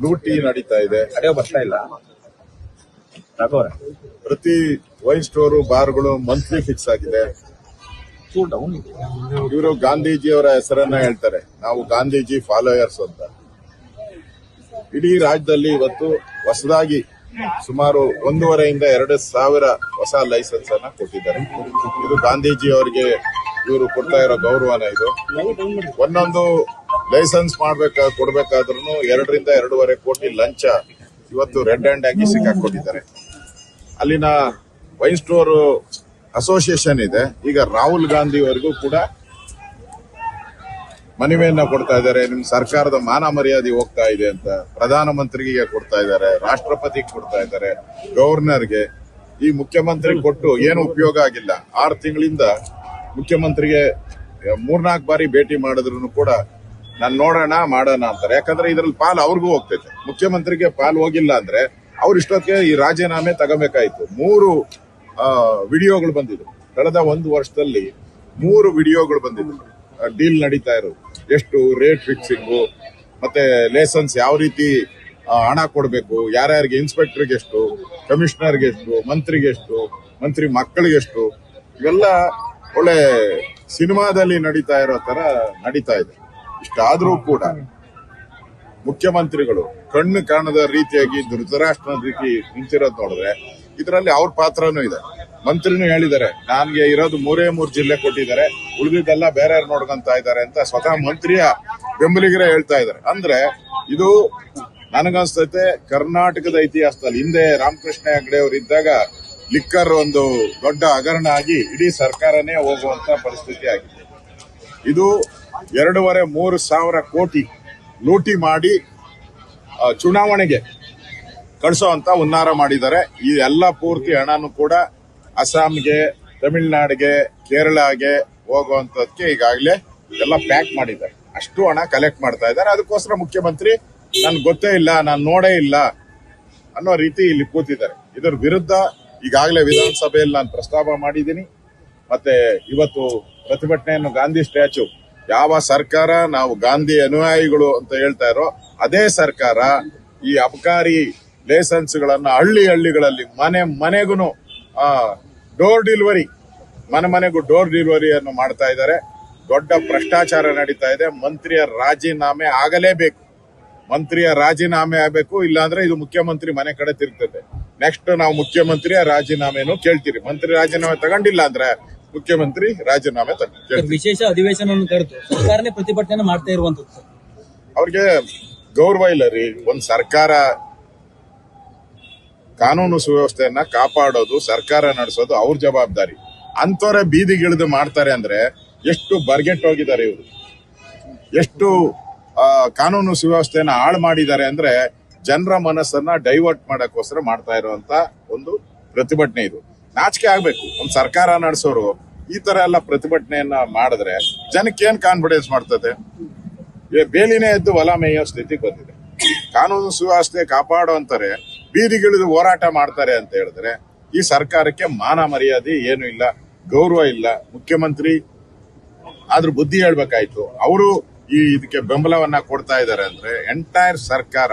ಲೂಟಿ ನಡೀತಾ ಇದೆ. ಬರ್ತಾ ಇಲ್ಲ. ಪ್ರತಿ ವೈನ್ ಸ್ಟೋರು ಬಾರ್ಗಳು ಮಂತ್ಲಿ ಫಿಕ್ಸ್ ಆಗಿದೆ. ಇವರು ಗಾಂಧೀಜಿಯವರ ಹೆಸರನ್ನ ಹೇಳ್ತಾರೆ, ನಾವು ಗಾಂಧೀಜಿ ಫಾಲೋಯರ್ಸ್ ಅಂತ. ಇಡೀ ರಾಜ್ಯದಲ್ಲಿ ಇವತ್ತು ಹೊಸದಾಗಿ ಸುಮಾರು 1,500-2,000 ಹೊಸ ಲೈಸೆನ್ಸ್ ಅನ್ನ ಕೊಟ್ಟಿದ್ದಾರೆ. ಇದು ಗಾಂಧೀಜಿ ಅವರಿಗೆ ಇವರು ಕೊಡ್ತಾ ಇರೋ ಗೌರವನ. ಇದು ಒಂದೊಂದು ಲೈಸೆನ್ಸ್ ಕೊಡ್ಬೇಕಾದ್ರೂ 2-2.5 ಕೋಟಿ ಲಂಚ ಇವತ್ತು ರೆಡ್ ಹ್ಯಾಂಡ್ ಆಗಿ ಸಿಕ್ಕಾಕೊಂಡಿದ್ದಾರೆ. ಅಲ್ಲಿನ ವೈನ್ ಸ್ಟೋರ್ ಅಸೋಸಿಯೇಷನ್ ಇದೆ. ಈಗ ರಾಹುಲ್ ಗಾಂಧಿ ಅವರಿಗೂ ಕೂಡ ಮನವಿಯನ್ನ ಕೊಡ್ತಾ ಇದ್ದಾರೆ. ನಿಮ್ ಸರ್ಕಾರದ ಮಾನ ಮರ್ಯಾದೆ ಹೋಗ್ತಾ ಇದೆ ಅಂತ ಪ್ರಧಾನಮಂತ್ರಿಗೆ ಕೊಡ್ತಾ ಇದ್ದಾರೆ, ರಾಷ್ಟ್ರಪತಿಗೆ ಕೊಡ್ತಾ ಇದ್ದಾರೆ, ಗವರ್ನರ್ಗೆ. ಈ ಮುಖ್ಯಮಂತ್ರಿ ಕೊಟ್ಟು ಏನು ಉಪಯೋಗ ಆಗಿಲ್ಲ. 6 ತಿಂಗಳಿಂದ ಮುಖ್ಯಮಂತ್ರಿಗೆ 3-4 ಬಾರಿ ಭೇಟಿ ಮಾಡಿದ್ರು ಕೂಡ ನಾನು ನೋಡೋಣ ಮಾಡೋಣ ಅಂತಾರೆ. ಯಾಕಂದ್ರೆ ಇದ್ರಲ್ಲಿ ಪಾಲ್ ಅವ್ರಿಗೂ ಹೋಗ್ತೈತೆ. ಮುಖ್ಯಮಂತ್ರಿಗೆ ಪಾಲ್ ಹೋಗಿಲ್ಲ ಅಂದ್ರೆ ಅವ್ರ ಇಷ್ಟೊತ್ತಿಗೆ ಈ ರಾಜೀನಾಮೆ ತಗೋಬೇಕಾಯ್ತು. 3 ವಿಡಿಯೋಗಳು ಬಂದಿದ್ರು ಕಳೆದ 1 ವರ್ಷದಲ್ಲಿ. 3 ವಿಡಿಯೋಗಳು ಬಂದಿದ್ರು. ಡೀಲ್ ನಡೀತಾ ಇರೋದು, ಎಷ್ಟು ರೇಟ್ ಫಿಕ್ಸಿಂಗು, ಮತ್ತೆ ಲೈಸೆನ್ಸ್ ಯಾವ ರೀತಿ ಹಣ ಕೊಡಬೇಕು, ಯಾರ್ಯಾರಿಗೆ, ಇನ್ಸ್ಪೆಕ್ಟರ್ಗೆ ಎಷ್ಟು, ಕಮಿಷನರ್ಗೆ ಎಷ್ಟು, ಮಂತ್ರಿಗೆ ಎಷ್ಟು, ಮಂತ್ರಿ ಮಕ್ಕಳಿಗೆ ಎಷ್ಟು, ಇವೆಲ್ಲ ಒಳ್ಳೆ ಸಿನಿಮಾದಲ್ಲಿ ನಡೀತಾ ಇರೋ ತರ ನಡೀತಾ ಇದೆ. ಇಷ್ಟಾದ್ರೂ ಕೂಡ ಮುಖ್ಯಮಂತ್ರಿಗಳು ಕಣ್ಣು ಕಾಣದ ರೀತಿಯಾಗಿ ಧೃತರಾಷ್ಟ್ರದ ರೀತಿ ನಿಂತಿರೋದು ನೋಡಿದ್ರೆ ಇದರಲ್ಲಿ ಅವ್ರ ಪಾತ್ರನೂ ಇದೆ. ಮಂತ್ರಿನೂ ಹೇಳಿದ್ದಾರೆ, ನನ್ಗೆ ಇರೋದು 3 ಜಿಲ್ಲೆ ಕೊಟ್ಟಿದ್ದಾರೆ, ಉಳಿದಿದ್ದೆಲ್ಲ ಬೇರೆ ನೋಡ್ಕೊಂತ ಇದ್ದಾರೆ ಅಂತ ಸ್ವತಃ ಮಂತ್ರಿಯ ಬೆಂಬಲಿಗರೇ ಹೇಳ್ತಾ ಇದ್ದಾರೆ. ಅಂದ್ರೆ ಇದು ನನಗನ್ಸ್ತೈತೆ ಕರ್ನಾಟಕದ ಇತಿಹಾಸದಲ್ಲಿ ಹಿಂದೆ ರಾಮಕೃಷ್ಣ ಹೆಗಡೆ ಅವರು ಇದ್ದಾಗ ಲಿಕ್ಕರ್ ಒಂದು ದೊಡ್ಡ ಹಗರಣ ಆಗಿ ಇಡೀ ಸರ್ಕಾರನೇ ಹೋಗುವಂತ ಪರಿಸ್ಥಿತಿ ಆಗಿದೆ. ಇದು 2.5-3 ಸಾವಿರ ಕೋಟಿ ಲೂಟಿ ಮಾಡಿ ಚುನಾವಣೆಗೆ ಕಳಿಸೋಂತ ಹುನ್ನಾರ ಮಾಡಿದ್ದಾರೆ. ಈ ಎಲ್ಲ ಪೂರ್ತಿ ಹಣನೂ ಕೂಡ ಅಸ್ಸಾಂಗೆ, ತಮಿಳುನಾಡಿಗೆ, ಕೇರಳಗೆ ಹೋಗುವಂತದಕ್ಕೆ ಈಗಾಗಲೇ ಎಲ್ಲ ಪ್ಯಾಕ್ ಮಾಡಿದ್ದಾರೆ. ಅಷ್ಟು ಹಣ ಕಲೆಕ್ಟ್ ಮಾಡ್ತಾ ಇದ್ದಾರೆ. ಅದಕ್ಕೋಸ್ಕರ ಮುಖ್ಯಮಂತ್ರಿ ನನ್ಗೆ ಗೊತ್ತೇ ಇಲ್ಲ, ನಾನು ನೋಡೇ ಇಲ್ಲ ಅನ್ನೋ ರೀತಿ ಇಲ್ಲಿ ಕೂತಿದ್ದಾರೆ. ಇದರ ವಿರುದ್ಧ ಈಗಾಗಲೇ ವಿಧಾನಸಭೆಯಲ್ಲಿ ನಾನು ಪ್ರಸ್ತಾಪ ಮಾಡಿದ್ದೀನಿ. ಮತ್ತೆ ಇವತ್ತು ಪ್ರತಿಭಟನೆಯನ್ನು ಗಾಂಧಿ ಸ್ಟ್ಯಾಚ್ಯೂ, ಯಾವ ಸರ್ಕಾರ ನಾವು ಗಾಂಧಿ ಅನುಯಾಯಿಗಳು ಅಂತ ಹೇಳ್ತಾ ಇರೋ ಅದೇ ಸರ್ಕಾರ ಈ ಅಬಕಾರಿ ಲೈಸೆನ್ಸ್ ಗಳನ್ನ ಹಳ್ಳಿಗಳಲ್ಲಿ ಮನೆಗೂ ಡೋರ್ ಡೆಲಿವರಿ, ಮನೆಗೂ ಡೋರ್ ಡೆಲಿವರಿಯನ್ನು ಮಾಡ್ತಾ ಇದ್ದಾರೆ. ದೊಡ್ಡ ಭ್ರಷ್ಟಾಚಾರ ನಡೀತಾ ಇದೆ. ಮಂತ್ರಿಯ ರಾಜೀನಾಮೆ ಆಗಲೇಬೇಕು. ಮಂತ್ರಿಯ ರಾಜೀನಾಮೆ ಆಗಬೇಕು, ಇಲ್ಲಾಂದ್ರೆ ಇದು ಮುಖ್ಯಮಂತ್ರಿ ಮನೆ ಕಡೆ ತಿರುಗ್ತದೆ. ನೆಕ್ಸ್ಟ್ ನಾವು ಮುಖ್ಯಮಂತ್ರಿಯ ರಾಜೀನಾಮೆಯನ್ನು ಕೇಳ್ತೀರಿ. ಮಂತ್ರಿ ರಾಜೀನಾಮೆ ತಗೊಂಡಿಲ್ಲ ಅಂದ್ರೆ ಮುಖ್ಯಮಂತ್ರಿ ರಾಜೀನಾಮೆ ವಿಶೇಷ ಅಧಿವೇಶನ ಕರೆದು ಸರ್ಕಾರನೇ ಪ್ರತಿಭಟನೆ ಮಾಡ್ತಾ ಇರುವಂತದ್ದು. ಅವ್ರಿಗೆ ಗೌರವ ಇಲ್ಲ ರೀ. ಒಂದ್ ಸರ್ಕಾರ ಕಾನೂನು ಸುವ್ಯವಸ್ಥೆಯನ್ನ ಕಾಪಾಡೋದು, ಸರ್ಕಾರ ನಡೆಸೋದು ಅವ್ರ ಜವಾಬ್ದಾರಿ. ಅಂತವರೇ ಬೀದಿಗಿಳಿದು ಮಾಡ್ತಾರೆ ಅಂದ್ರೆ ಎಷ್ಟು ಬರ್ಗೆಟ್ಟೋಗಿದ್ದಾರೆ ಇವರು, ಎಷ್ಟು ಕಾನೂನು ಸುವ್ಯವಸ್ಥೆಯನ್ನ ಹಾಳು ಮಾಡಿದ್ದಾರೆ ಅಂದ್ರೆ ಜನರ ಮನಸ್ಸನ್ನ ಡೈವರ್ಟ್ ಮಾಡಕ್ಕೋಸ್ಕರ ಮಾಡ್ತಾ ಇರುವಂತ ಒಂದು ಪ್ರತಿಭಟನೆ ಇದು. ನಾಚಿಕೆ ಆಗ್ಬೇಕು. ಒಂದ್ ಸರ್ಕಾರ ನಡೆಸೋರು ಈ ತರ ಎಲ್ಲ ಪ್ರತಿಭಟನೆಯನ್ನ ಮಾಡಿದ್ರೆ ಜನಕ್ಕೆ ಏನ್ ಕಾನ್ಫಿಡೆನ್ಸ್ ಮಾಡ್ತದೆ? ಬೇಲಿನೇ ಎದ್ದು ಹೊಲ ಮೇಯೋ ಸ್ಥಿತಿ ಬಂದಿದೆ. ಕಾನೂನು ಸುವ್ಯವಸ್ಥೆ ಕಾಪಾಡುವಂತಾರೆ ಬೀದಿಗಿಳಿದು ಹೋರಾಟ ಮಾಡ್ತಾರೆ ಅಂತ ಹೇಳಿದ್ರೆ ಈ ಸರ್ಕಾರಕ್ಕೆ ಮಾನ ಮರ್ಯಾದೆ ಏನು ಇಲ್ಲ, ಗೌರವ ಇಲ್ಲ. ಮುಖ್ಯಮಂತ್ರಿ ಆದ್ರೂ ಬುದ್ಧಿ ಹೇಳ್ಬೇಕಾಯ್ತು. ಅವರು ಇದಕ್ಕೆ ಬೆಂಬಲವನ್ನ ಕೊಡ್ತಾ ಇದ್ದಾರೆ ಅಂದ್ರೆ ಎಂಟೈರ್ ಸರ್ಕಾರ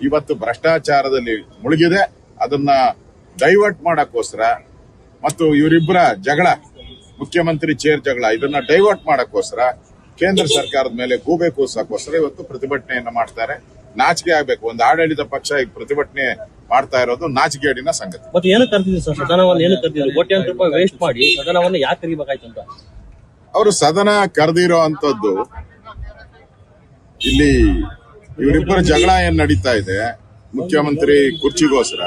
ಇವತ್ತು ಭ್ರಷ್ಟಾಚಾರದಲ್ಲಿ ಮುಳುಗಿದೆ. ಅದನ್ನ ಡೈವರ್ಟ್ ಮಾಡಕ್ಕೋಸ್ಕರ ಮತ್ತು ಇವರಿಬ್ಬರ ಜಗಳ, ಮುಖ್ಯಮಂತ್ರಿ ಚೇರ್ ಜಗಳ, ಇದನ್ನ ಡೈವರ್ಟ್ ಮಾಡಕ್ಕೋಸ್ಕರ ಕೇಂದ್ರ ಸರ್ಕಾರದ ಮೇಲೆ ಗೂಬೆ ಕೂರ್ಸಕ್ಕೋಸ್ಕರ ಇವತ್ತು ಪ್ರತಿಭಟನೆಯನ್ನ ಮಾಡ್ತಾರೆ. ನಾಚಿಕೆ ಆಗ್ಬೇಕು. ಒಂದು ಆಡಳಿತ ಪಕ್ಷ ಈಗ ಪ್ರತಿಭಟನೆ ಮಾಡ್ತಾ ಇರೋದು ನಾಚಿಕೆಗೇಡಿನ ಸಂಗತಿ. ಮತ್ತೆ ಏನು ಕರೆದಿದ್ರು ಸರ್? ಸದನವನ್ನು ಏನು ಕರೆದಿದ್ರು? ಕೋಟ್ಯಾಂತರ ರೂಪಾಯಿ ವೇಸ್ಟ್ ಮಾಡಿ ಸದನವನ್ನು ಯಾಕೆ ಕರೀಬೇಕಾಯ್ತು ಅಂತ ಅವರು ಸದನ ಕರೆದಿರೋ ಅಂತದ್ದು. ಇಲ್ಲಿ ಇವರಿಬ್ಬರ ಜಗಳ ಏನ್ ನಡೀತಾ ಇದೆ ಮುಖ್ಯಮಂತ್ರಿ ಕುರ್ಚಿಗೋಸ್ಕರ,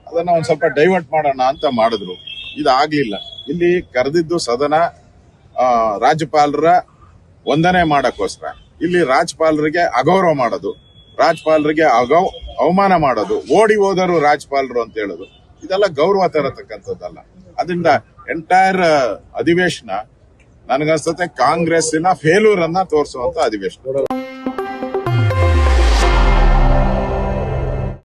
ಅದನ್ನ ಒಂದ್ ಸ್ವಲ್ಪ ಡೈವರ್ಟ್ ಮಾಡೋಣ ಅಂತ ಮಾಡಿದ್ರು. ಇದಾಗ್ಲಿಲ್ಲ. ಇಲ್ಲಿ ಕರೆದಿದ್ದು ಸದನ ರಾಜ್ಯಪಾಲರ ವಂದನೆ ಮಾಡಕ್ಕೋಸ್ಕರ. ಇಲ್ಲಿ ರಾಜ್ಯಪಾಲರಿಗೆ ಅಗೌರವ ಮಾಡೋದು, ರಾಜ್ಯಪಾಲರಿಗೆ ಅವಮಾನ ಮಾಡೋದು, ಓಡಿ ಹೋದರು ರಾಜ್ಯಪಾಲರು ಅಂತ ಹೇಳೋದು, ಇದೆಲ್ಲ ಗೌರವ ತರತಕ್ಕಂಥದ್ದಲ್ಲ. ಅದರಿಂದ ಎಂಟೈರ್ ಅಧಿವೇಶನ ನನಗನ್ಸುತ್ತೆ ಕಾಂಗ್ರೆಸ್ಸಿನ ಫೇಲ್ಯೂರ್ ಅನ್ನ ತೋರಿಸುವಂತ ಅಧಿವೇಶನ.